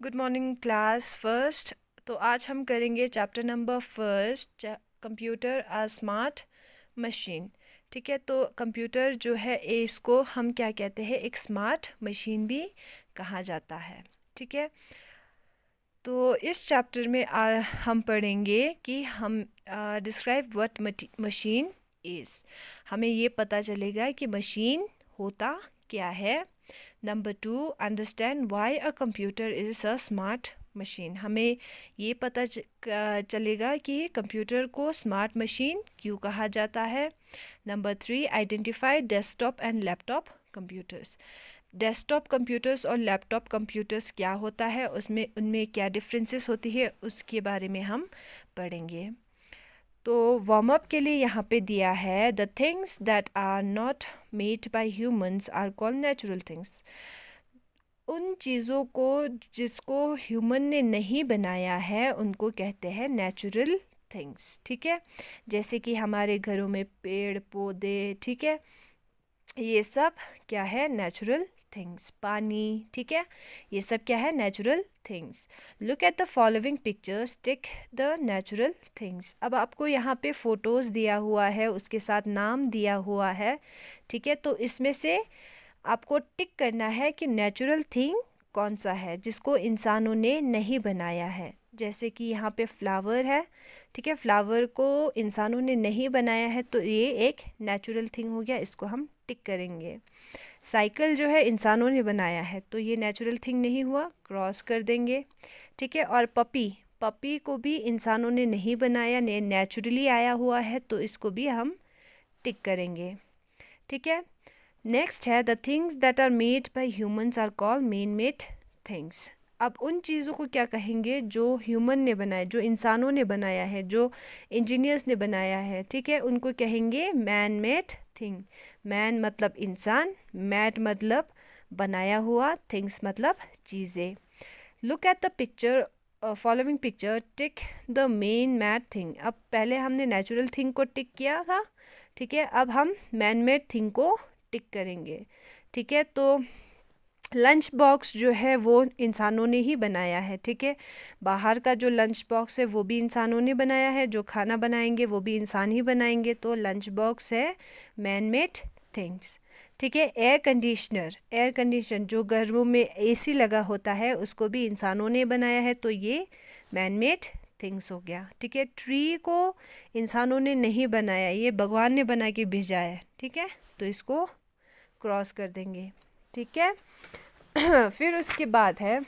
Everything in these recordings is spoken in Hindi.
Good morning class first. तो आज हम करेंगे चैप्टर नंबर फर्स्ट, कंप्यूटर आ स्मार्ट मशीन। ठीक है, तो कंप्यूटर जो है इसको हम क्या कहते हैं, एक स्मार्ट मशीन भी कहा जाता है। ठीक है, तो इस चैप्टर में हम पढ़ेंगे कि हम डिस्क्राइब व्हाट मशीन इज़। हमें ये पता चलेगा कि मशीन होता क्या है। Number 2, understand why a computer is a smart machine. हमें ये पता चलेगा कि कंप्यूटर को स्मार्ट मशीन क्यों कहा जाता है। Number 3, identify desktop and laptop computers. Desktop computers और लैपटॉप कंप्यूटर्स क्या होता है, उसमें उनमें क्या डिफरेंसेस होती है, उसके बारे में हम पढ़ेंगे। तो वार्म अप के लिए यहाँ पे दिया है, the things that are not made by humans are called natural things. उन चीज़ों को जिसको ह्यूमन ने नहीं बनाया है उनको कहते हैं नेचुरल थिंग्स। ठीक है, जैसे कि हमारे घरों में पेड़ पौधे, ठीक है, ये सब क्या है, नेचुरल थिंग्स। पानी, ठीक है, ये सब क्या है, natural things. Look at the following pictures, tick the natural things. अब आपको यहाँ पे फोटोज़ दिया हुआ है, उसके साथ नाम दिया हुआ है। ठीक है, तो इसमें से आपको टिक करना है कि नेचुरल थिंग कौन सा है जिसको इंसानों ने नहीं बनाया है। जैसे कि यहाँ पे फ्लावर है, ठीक है, फ्लावर को इंसानों ने नहीं बनाया है तो ये एक नेचुरल थिंग हो गया, इसको हम टिक करेंगे। साइकिल जो है इंसानों ने बनाया है तो ये नेचुरल थिंग नहीं हुआ, क्रॉस कर देंगे। ठीक है, और पपी, पपी को भी इंसानों ने नहीं बनाया, ने नेचुरली आया हुआ है तो इसको भी हम टिक करेंगे। ठीक है, नेक्स्ट है, the things that are made by humans are called man made things. अब उन चीज़ों को क्या कहेंगे जो ह्यूमन ने बनाया, जो इंसानों ने बनाया है, जो इंजीनियर्स ने बनाया है, ठीक है, उनको कहेंगे मैन मेड थिंग। मैन मतलब इंसान, मैड मतलब बनाया हुआ, थिंग्स मतलब चीज़ें। Look at the picture, following picture, tick the main mad thing. अब पहले हमने नेचुरल थिंग को टिक किया था, ठीक है, अब हम मैन मेड थिंग को टिक करेंगे। ठीक है, तो लंच बॉक्स जो है वो इंसानों ने ही बनाया है। ठीक है, बाहर का जो लंच बॉक्स है वो भी इंसानों ने बनाया है, जो खाना बनाएंगे वो भी इंसान ही बनाएंगे, तो लंच बॉक्स है मैन मेड थिंग्स। ठीक है, एयर कंडीशनर, एयर कंडीशनर जो घरों में एसी लगा होता है उसको भी इंसानों ने बनाया है तो ये मैन मेड थिंग्स हो गया। ठीक है, ट्री को इंसानों ने नहीं बनाया, ये भगवान ने बना के भेजा है। ठीक है, तो इसको क्रॉस कर देंगे। ठीक है, फिर उसके बाद है,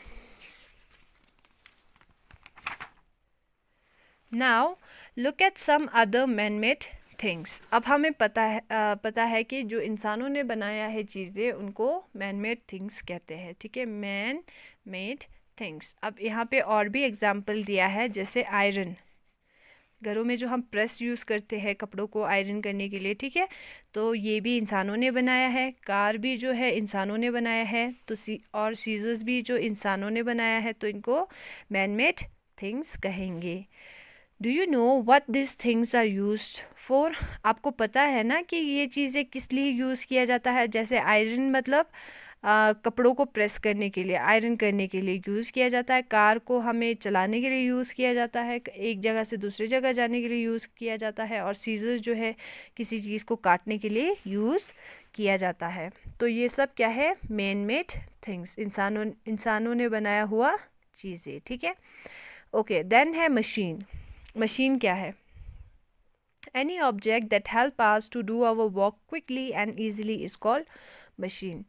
now look at some other man made things. अब हमें पता है कि जो इंसानों ने बनाया है चीज़ें उनको मैन मेड थिंग्स कहते हैं। ठीक है, मैन मेड थिंग्स। अब यहाँ पे और भी एग्जाम्पल दिया है, जैसे आयरन, घरों में जो हम प्रेस यूज़ करते हैं कपड़ों को आयरन करने के लिए, ठीक है, तो ये भी इंसानों ने बनाया है। कार भी जो है इंसानों ने बनाया है, तो और सीजर्स भी जो इंसानों ने बनाया है, तो इनको मैन मेड थिंग्स कहेंगे। Do you know what this things are used for. आपको पता है ना कि ये चीज़ें किस लिए यूज़ किया जाता है। जैसे आयरन मतलब कपड़ों को प्रेस करने के लिए, आयरन करने के लिए यूज़ किया जाता है। कार को हमें चलाने के लिए यूज़ किया जाता है, एक जगह से दूसरी जगह जाने के लिए यूज़ किया जाता है। और सीजर जो है किसी चीज़ को काटने के लिए यूज़ किया जाता है। तो ये सब क्या है, मैन मेड थिंग्स, इंसानों ने बनाया हुआ चीज़ें। ठीक है, ओके, देन है मशीन। मशीन क्या है, any object that help us to do our work quickly and easily is called machine.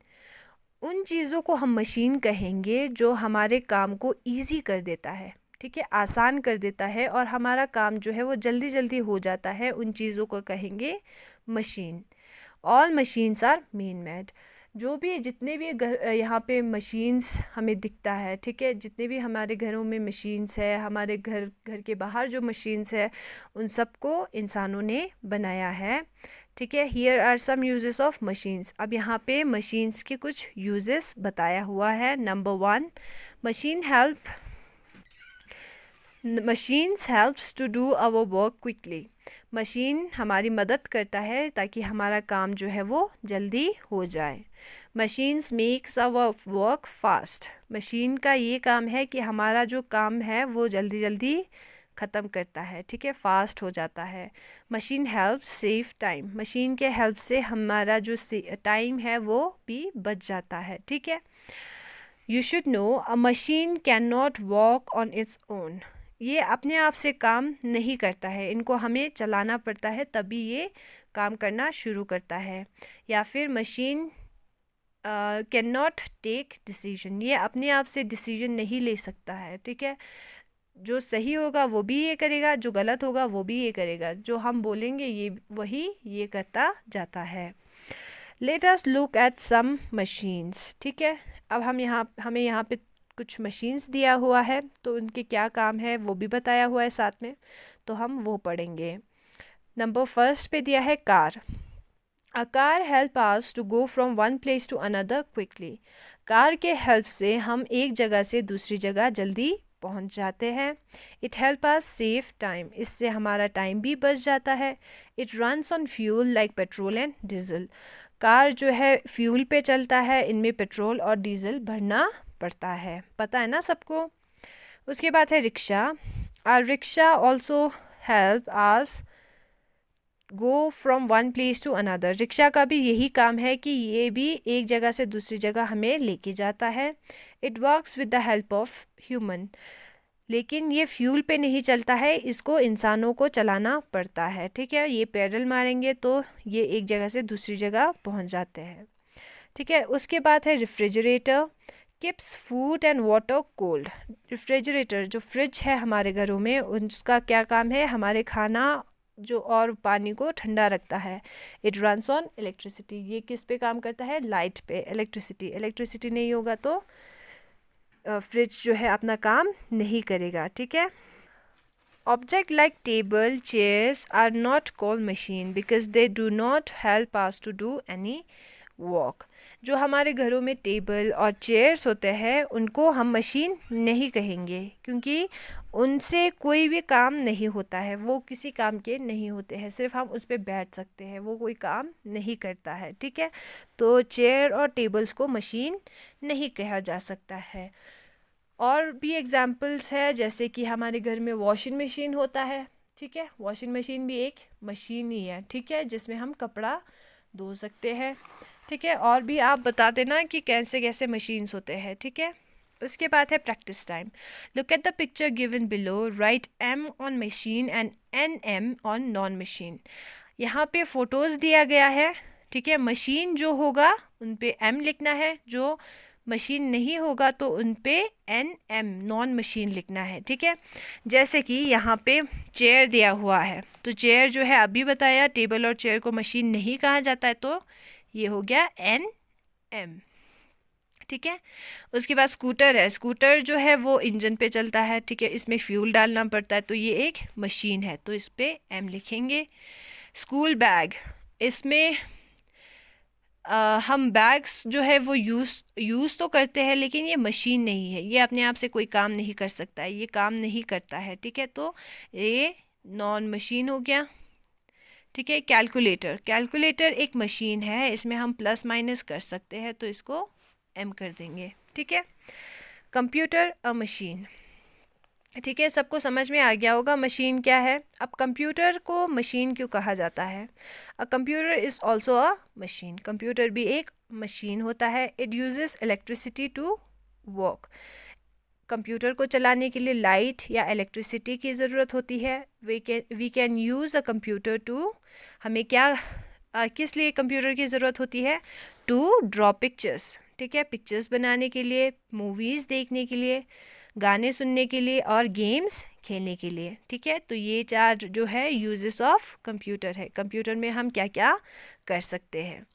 उन चीज़ों को हम मशीन कहेंगे जो हमारे काम को इजी कर देता है, ठीक है, आसान कर देता है और हमारा काम जो है वो जल्दी जल्दी हो जाता है, उन चीज़ों को कहेंगे machine. All machines are man made. जो भी जितने भी घर यहाँ पे मशीन्स हमें दिखता है, ठीक है, जितने भी हमारे घरों में मशीन्स है, हमारे घर के बाहर जो मशीन्स है, उन सबको इंसानों ने बनाया है। ठीक है, here are some uses of machines. अब यहाँ पे मशीन्स के कुछ यूजेस बताया हुआ है। Number 1, machines helps to do our work quickly. Machine हमारी मदद करता है ताकि हमारा काम जो है वो जल्दी हो जाए। Machines makes our work fast. Machine का ये काम है कि हमारा जो काम है वो जल्दी जल्दी ख़त्म करता है, ठीक है, फास्ट हो जाता है। Machine help save time. Machine के हेल्प से हमारा जो टाइम है वो भी बच जाता है, ठीक है। You should no a machine can not walk on its own. ये अपने आप से काम नहीं करता है, इनको हमें चलाना पड़ता है तभी ये काम करना शुरू करता है। या फिर machine can not take decision. ये अपने आप से डिसीजन नहीं ले सकता है, ठीक है। जो सही होगा वो भी ये करेगा, जो गलत होगा वो भी ये करेगा, जो हम बोलेंगे ये करता जाता है। Let us look at some machines, ठीक है। अब हमें यहाँ पे कुछ मशीन्स दिया हुआ है, तो उनके क्या काम है वो भी बताया हुआ है साथ में, तो हम वो पढ़ेंगे। नंबर फर्स्ट पे दिया है car. A car help us to go from one place to another quickly. Car के हेल्प से हम एक जगह से दूसरी जगह जल्दी पहुंच जाते हैं। It help us save time. इससे हमारा टाइम भी बच जाता है। It runs on fuel like petrol and diesel. Car जो है फ्यूल पे चलता है, इनमें पेट्रोल और डीजल भरना पड़ता है, पता है ना सबको। उसके बाद है rickshaw. Are rickshaw also help us go from one place to another. Rickshaw का भी यही काम है कि ये भी एक जगह से दूसरी जगह हमें लेके जाता है। It works with the help of human. लेकिन ये फ्यूल पे नहीं चलता है, इसको इंसानों को चलाना पड़ता है, ठीक है। ये पैडल मारेंगे तो ये एक जगह से दूसरी जगह पहुंच जाते हैं, ठीक है। उसके बाद है refrigerator. Keeps food and water cold. Refrigerator जो फ्रिज है हमारे घरों में, उसका क्या काम है, हमारे खाना जो और पानी को ठंडा रखता है। It runs on electricity. ये किस पे काम करता है, लाइट पे, इलेक्ट्रिसिटी नहीं होगा तो फ्रिज जो है अपना काम नहीं करेगा, ठीक है। Object like table chairs are not called machine because they do not help us to do any work. जो हमारे घरों में टेबल और चेयर्स होते हैं उनको हम मशीन नहीं कहेंगे, क्योंकि उनसे कोई भी काम नहीं होता है, वो किसी काम के नहीं होते हैं, सिर्फ हम उस पर बैठ सकते हैं, वो कोई काम नहीं करता है, ठीक है। तो चेयर और टेबल्स को मशीन नहीं कहा जा सकता है। और भी एग्जाम्पल्स है, जैसे कि हमारे घर में वॉशिंग मशीन होता है, ठीक है। वॉशिंग मशीन भी एक मशीन ही है, ठीक है, जिसमें हम कपड़ा धो सकते हैं, ठीक है। और भी आप बता देना कि कैसे कैसे मशीन्स होते हैं, ठीक है। उसके बाद है practice time. Look at the picture given below, write M on machine and NM on non machine. यहाँ पे फोटोज़ दिया गया है, ठीक है। मशीन जो होगा उन पे M लिखना है, जो मशीन नहीं होगा तो उन पे NM नॉन मशीन लिखना है, ठीक है। जैसे कि यहाँ पे चेयर दिया हुआ है, तो चेयर जो है अभी बताया, टेबल और चेयर को मशीन नहीं कहा जाता है, तो ये हो गया NM, ठीक है। उसके बाद स्कूटर है। स्कूटर जो है वो इंजन पे चलता है, ठीक है, इसमें फ्यूल डालना पड़ता है, तो ये एक मशीन है, तो इस पे M लिखेंगे। स्कूल बैग, इसमें हम बैग्स जो है वो यूज़ तो करते हैं, लेकिन ये मशीन नहीं है, ये अपने आप से कोई काम नहीं कर सकता है, ये काम नहीं करता है, ठीक है, तो ये नॉन मशीन हो गया, ठीक है। कैलकुलेटर एक मशीन है, इसमें हम प्लस माइनस कर सकते हैं, तो इसको M कर देंगे, ठीक है। कंप्यूटर अ मशीन, ठीक है, सबको समझ में आ गया होगा मशीन क्या है। अब कंप्यूटर को मशीन क्यों कहा जाता है। A computer is also a machine. Computer भी एक मशीन होता है। It uses electricity to work. Computer को चलाने के लिए लाइट या इलेक्ट्रिसिटी की ज़रूरत होती है। We can use a computer to, हमें किस लिए कंप्यूटर की ज़रूरत होती है, टू ड्रॉ पिक्चर्स, ठीक है, पिक्चर्स बनाने के लिए, मूवीज़ देखने के लिए, गाने सुनने के लिए और गेम्स खेलने के लिए, ठीक है। तो ये 4 जो है यूजेस ऑफ कंप्यूटर है। कंप्यूटर में हम क्या क्या कर सकते हैं।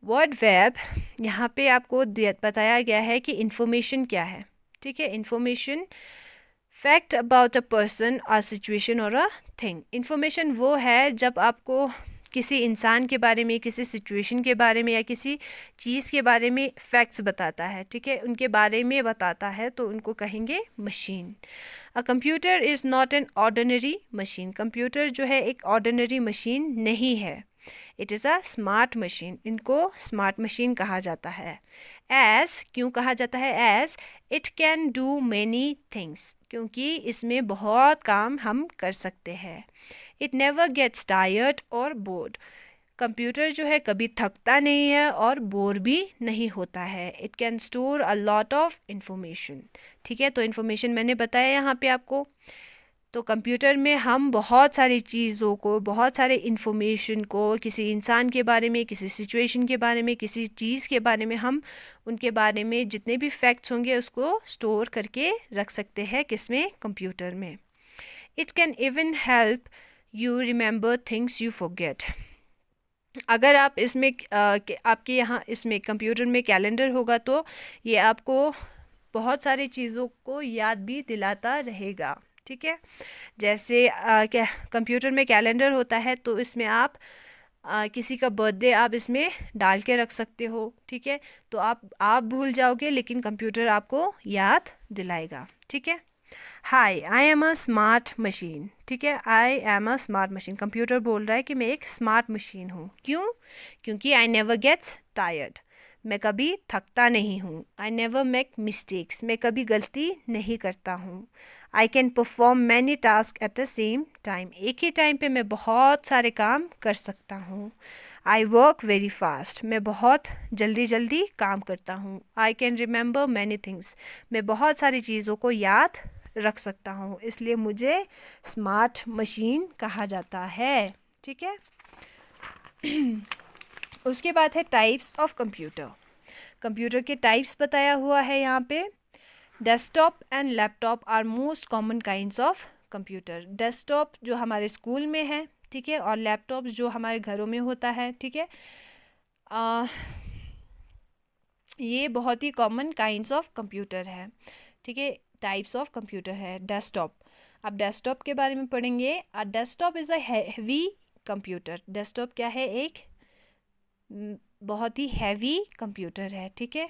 वर्ड वेब, यहाँ पे आपको बताया गया है कि इंफॉर्मेशन क्या है, ठीक है। Information, fact about a person, a situation और अ थिंग। इंफॉर्मेशन वो है जब आपको किसी इंसान के बारे में, किसी सिचुएशन के बारे में या किसी चीज़ के बारे में फैक्ट्स बताता है, ठीक है, उनके बारे में बताता है, तो उनको कहेंगे machine. A computer is not an ordinary machine. Computer जो है एक ऑर्डिनरी मशीन नहीं है। It is a smart machine, इनको स्मार्ट मशीन कहा जाता है। एज क्यों कहा जाता है as? It can do many things, क्योंकि इसमें बहुत काम हम कर सकते हैं। इट नेवर गेट्स टायर्ड और बोर्ड, कंप्यूटर जो है कभी थकता नहीं है और बोर भी नहीं होता है। It can store a lot of information, ठीक है। तो इन्फॉर्मेशन मैंने बताया यहाँ पे आपको। तो कंप्यूटर में हम बहुत सारी चीज़ों को, बहुत सारे इंफॉर्मेशन को, किसी इंसान के बारे में, किसी सिचुएशन के बारे में, किसी चीज़ के बारे में, हम उनके बारे में जितने भी फैक्ट्स होंगे उसको स्टोर करके रख सकते हैं, किसमें? कंप्यूटर में। It can even help you remember things you forget. अगर आप इसमें आपके यहाँ इसमें कंप्यूटर में कैलेंडर होगा तो ये आपको बहुत सारी चीज़ों को याद भी दिलाता रहेगा, ठीक है। जैसे क्या कंप्यूटर में कैलेंडर होता है तो इसमें आप किसी का बर्थडे आप इसमें डाल के रख सकते हो, ठीक है। तो आप भूल जाओगे लेकिन कंप्यूटर आपको याद दिलाएगा, ठीक है। Hi I am a smart machine, ठीक है। I am a smart machine, computer बोल रहा है कि मैं एक स्मार्ट मशीन हूँ। क्यों? क्योंकि आई नेवर गेट्स टायर्ड, मैं कभी थकता नहीं हूँ। आई नेवर मेक मिस्टेक्स, मैं कभी गलती नहीं करता हूँ। I can perform many task at the same time, एक ही टाइम पे मैं बहुत सारे काम कर सकता हूँ। आई वर्क वेरी फास्ट, मैं बहुत जल्दी जल्दी काम करता हूँ। I can remember many things, मैं बहुत सारी चीज़ों को याद रख सकता हूँ, इसलिए मुझे स्मार्ट मशीन कहा जाता है, ठीक है। उसके बाद है टाइप्स ऑफ कंप्यूटर। कंप्यूटर के टाइप्स बताया हुआ है यहाँ पे। Desktop and laptop are most common kinds of computer. Desktop जो हमारे स्कूल में है, ठीक है, और लैपटॉप जो हमारे घरों में होता है, ठीक है। ये बहुत ही कॉमन काइंड्स ऑफ कंप्यूटर है, ठीक है। टाइप्स ऑफ कंप्यूटर है डेस्कटॉप। अब डेस्कटॉप के बारे में पढ़ेंगे। Desktop is a heavy computer. Desktop क्या है? एक बहुत ही हैवी कंप्यूटर है, ठीक है।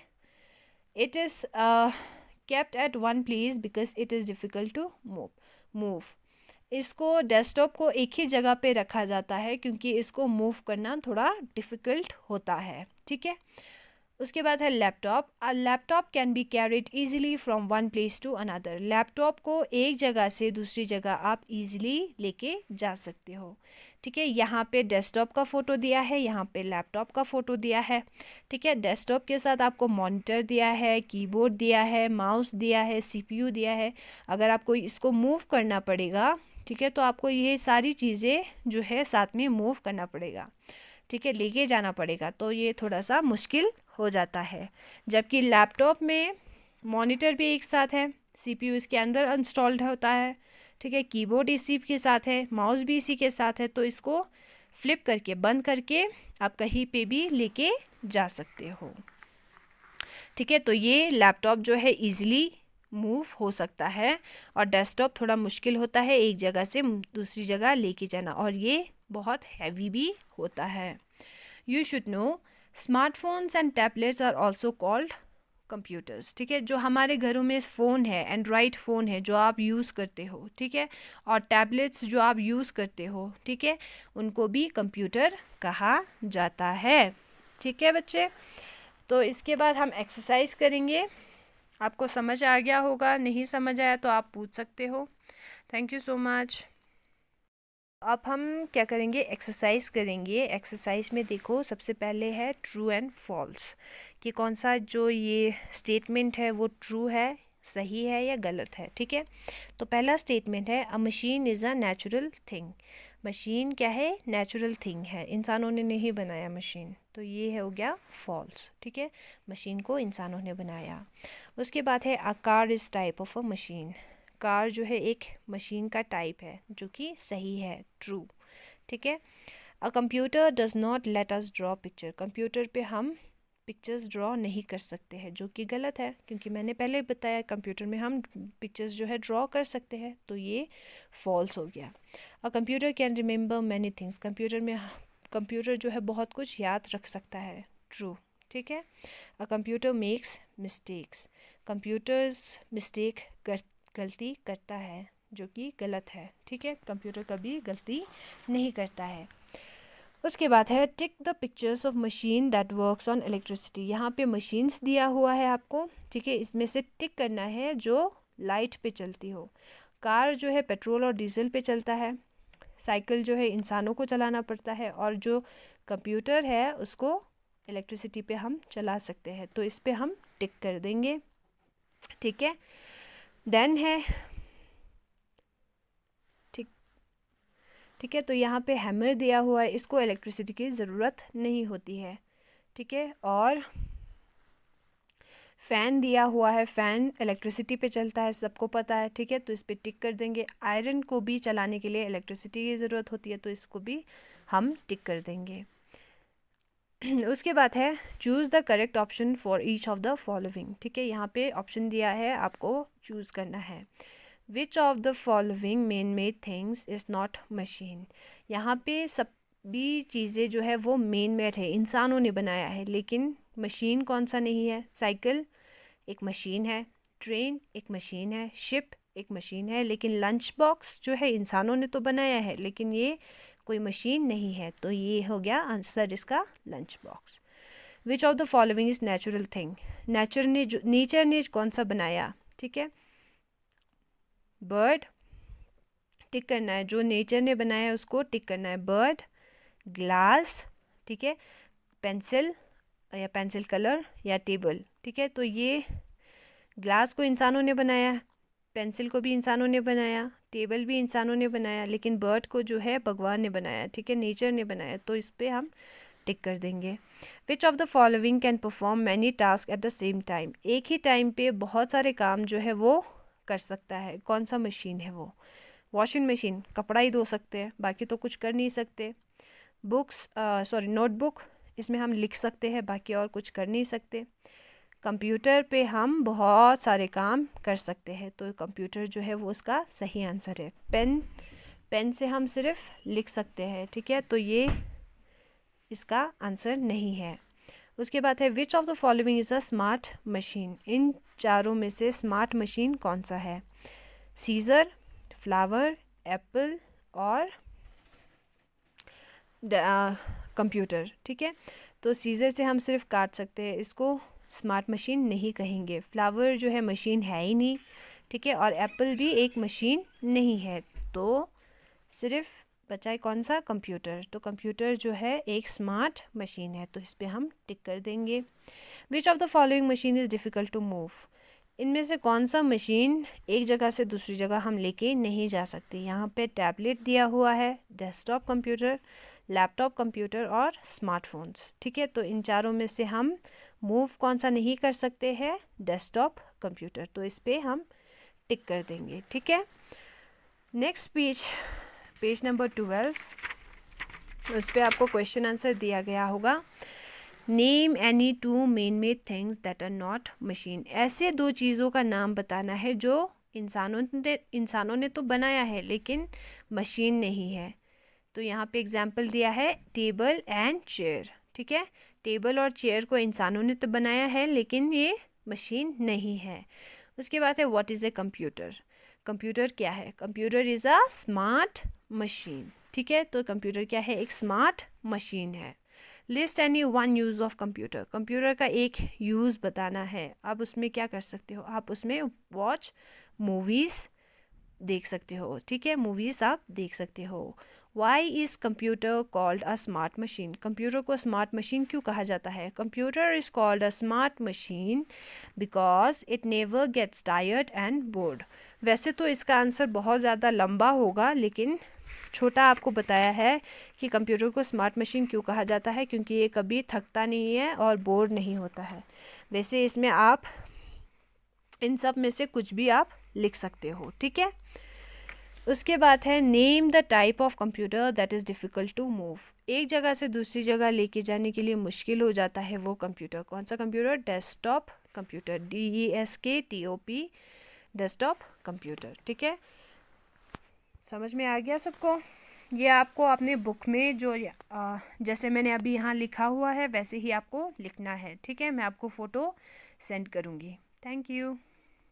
It is kept at one place because it is difficult to move. इसको डेस्कटॉप को एक ही जगह पे रखा जाता है क्योंकि इसको मूव करना थोड़ा डिफ़िकल्ट होता है, ठीक है। उसके बाद है laptop. A laptop can be carried easily from one place to another. Laptop को एक जगह से दूसरी जगह आप ईजिली लेके जा सकते हो, ठीक है। यहाँ पे डेस्कटॉप का फ़ोटो दिया है, यहाँ पे लैपटॉप का फ़ोटो दिया है, ठीक है। डेस्कटॉप के साथ आपको मॉनिटर दिया है, कीबोर्ड दिया है, माउस दिया है, सीपीयू दिया है। अगर आपको इसको मूव करना पड़ेगा, ठीक है, तो आपको ये सारी चीज़ें जो है साथ में मूव करना पड़ेगा, ठीक है, लेके जाना पड़ेगा। तो ये थोड़ा सा मुश्किल हो जाता है। जबकि लैपटॉप में मॉनिटर भी एक साथ है, सीपीयू इसके अंदर इंस्टॉल्ड होता है, ठीक है, कीबोर्ड इसी के साथ है, माउस भी इसी के साथ है। तो इसको फ्लिप करके, बंद करके आप कहीं पे भी लेके जा सकते हो, ठीक है। तो ये लैपटॉप जो है इजीली मूव हो सकता है और डेस्कटॉप थोड़ा मुश्किल होता है एक जगह से दूसरी जगह लेके जाना, और ये बहुत हैवी भी होता है। You should know smartphones and tablets are also called computers, ठीक है। जो हमारे घरों में फ़ोन है, एंड्रॉयड फ़ोन है जो आप यूज़ करते हो, ठीक है, और टैबलेट्स जो आप यूज़ करते हो, ठीक है, उनको भी कंप्यूटर कहा जाता है, ठीक है बच्चे। तो इसके बाद हम एक्सरसाइज करेंगे। आपको समझ आ गया होगा, नहीं समझ आया तो आप पूछ सकते हो। Thank you so much. अब हम क्या करेंगे? एक्सरसाइज करेंगे। एक्सरसाइज में देखो, सबसे पहले है ट्रू एंड फॉल्स, कि कौन सा जो ये स्टेटमेंट है वो ट्रू है, सही है या गलत है, ठीक है। तो पहला स्टेटमेंट है अ machine is a natural thing. Machine क्या है? नेचुरल थिंग है, इंसानों ने नहीं बनाया मशीन। तो ये हो गया फॉल्स, ठीक है, मशीन को इंसानों ने बनाया। उसके बाद है a car is type of a machine. Car जो है एक मशीन का टाइप है, जो कि सही है, ट्रू, ठीक है। A computer does not let us draw picture. Computer पे हम पिक्चर्स ड्रॉ नहीं कर सकते हैं, जो कि गलत है, क्योंकि मैंने पहले बताया कंप्यूटर में हम पिक्चर्स जो है ड्रॉ कर सकते हैं। तो ये फॉल्स हो गया। A computer can remember many things. Computer जो है बहुत कुछ याद रख सकता है, ट्रू, ठीक है। A computer makes mistakes. Computers mistake गलती करता है, जो कि गलत है, ठीक है। कंप्यूटर कभी गलती नहीं करता है। उसके बाद है tick the pictures of machine that works on electricity. यहाँ पे मशीन्स दिया हुआ है आपको, ठीक है, इसमें से टिक करना है जो लाइट पे चलती हो। कार जो है पेट्रोल और डीजल पे चलता है, साइकिल जो है इंसानों को चलाना पड़ता है, और जो कंप्यूटर है उसको इलेक्ट्रिसिटी पे हम चला सकते हैं, तो इस पे हम टिक कर देंगे, ठीक है। देन है ठीक है, तो यहाँ पे हैमर दिया हुआ है, इसको इलेक्ट्रिसिटी की ज़रूरत नहीं होती है, ठीक है। और फ़ैन दिया हुआ है, फ़ैन इलेक्ट्रिसिटी पे चलता है, सबको पता है, ठीक है, तो इस पर टिक कर देंगे। आयरन को भी चलाने के लिए इलेक्ट्रिसिटी की ज़रूरत होती है, तो इसको भी हम टिक कर देंगे। उसके बाद है choose the correct option for each of the following, ठीक है, यहाँ पे ऑप्शन दिया है, आपको चूज़ करना है। Which of the following man made things is not machine. यहाँ पे सभी चीज़ें जो है वो मैन मेड है, इंसानों ने बनाया है, लेकिन मशीन कौन सा नहीं है। साइकिल एक मशीन है, ट्रेन एक मशीन है, शिप एक मशीन है, लेकिन लंच बॉक्स जो है इंसानों ने तो बनाया है, लेकिन ये कोई मशीन नहीं है, तो ये हो गया आंसर इसका lunch box. Which of the following is natural thing. Nature ने कौन सा बनाया, ठीक है, बर्ड, टिक करना है, जो नेचर ने बनाया है उसको टिक करना है, बर्ड, ग्लास, ठीक है, पेंसिल या पेंसिल कलर या टेबल, ठीक है, तो ये ग्लास को इंसानों ने बनाया, पेंसिल को भी इंसानों ने बनाया, टेबल भी इंसानों ने बनाया, लेकिन बर्ड को जो है भगवान ने बनाया, ठीक है, नेचर ने बनाया, तो इस पर हम टिक कर देंगे। Which of the following can perform many task at the same time. एक ही टाइम पे बहुत सारे काम जो है वो कर सकता है, कौन सा मशीन है वो। वॉशिंग मशीन, कपड़ा ही धो सकते हैं, बाकी तो कुछ कर नहीं सकते। नोटबुक, इसमें हम लिख सकते हैं, बाकी और कुछ कर नहीं सकते। कंप्यूटर पे हम बहुत सारे काम कर सकते हैं, तो कंप्यूटर जो है वो उसका सही आंसर है। पेन से हम सिर्फ लिख सकते हैं, ठीक है, तो ये इसका आंसर नहीं है। उसके बाद है which of the following is a smart machine. इन चारों में से स्मार्ट मशीन कौन सा है। सीज़र, फ्लावर, एप्पल और कंप्यूटर, ठीक है, तो सीज़र से हम सिर्फ काट सकते हैं, इसको स्मार्ट मशीन नहीं कहेंगे। फ्लावर जो है मशीन है ही नहीं, ठीक है, और एप्पल भी एक मशीन नहीं है, तो सिर्फ बचा है कौन सा, कंप्यूटर, तो कंप्यूटर जो है एक स्मार्ट मशीन है, तो इस पर हम टिक कर देंगे। Which of the following machine is difficult to move. इनमें से कौन सा मशीन एक जगह से दूसरी जगह हम लेके नहीं जा सकते। यहाँ पे टैबलेट दिया हुआ है, डेस्कटॉप कंप्यूटर, लैपटॉप कंप्यूटर और स्मार्टफोन्स, ठीक है, तो इन चारों में से हम मूव कौन सा नहीं कर सकते हैं, डेस्कटॉप कंप्यूटर, तो इस पर हम टिक कर देंगे, ठीक है। नेक्स्ट पेज नंबर 12, उस पर आपको क्वेश्चन आंसर दिया गया होगा। Name any two man made things that are not machine. ऐसे दो चीज़ों का नाम बताना है जो इंसानों ने तो बनाया है लेकिन मशीन नहीं है। तो यहाँ पे एग्जाम्पल दिया है टेबल एंड चेयर, ठीक है, टेबल और चेयर को इंसानों ने तो बनाया है लेकिन ये मशीन नहीं है। उसके बाद है what is a computer. Computer क्या है, computer is a smart machine, ठीक है, तो कंप्यूटर क्या है, एक स्मार्ट मशीन है। List any one use of computer. Computer का एक यूज़ बताना है। आप उसमें क्या कर सकते हो, आप उसमें वॉच मूवीज़ देख सकते हो, ठीक है, मूवीज़ आप देख सकते हो। Why is computer called a smart machine. Computer को स्मार्ट मशीन क्यों कहा जाता है। Computer is called a smart machine because it never gets tired and bored. वैसे तो इसका आंसर बहुत ज़्यादा लंबा होगा, लेकिन छोटा आपको बताया है कि कंप्यूटर को स्मार्ट मशीन क्यों कहा जाता है, क्योंकि ये कभी थकता नहीं है और बोर नहीं होता है। वैसे इसमें आप इन सब में से कुछ भी आप लिख सकते हो, ठीक है। उसके बाद है name the type of computer that is difficult to move. एक जगह से दूसरी जगह लेके जाने के लिए मुश्किल हो जाता है वो कंप्यूटर, कौन सा computer, desktop computer, DESKTOP, desktop computer, ठीक है। समझ में आ गया सबको। ये आपको अपने बुक में जो जैसे मैंने अभी यहाँ लिखा हुआ है वैसे ही आपको लिखना है, ठीक है। मैं आपको फ़ोटो सेंड करूँगी। Thank you.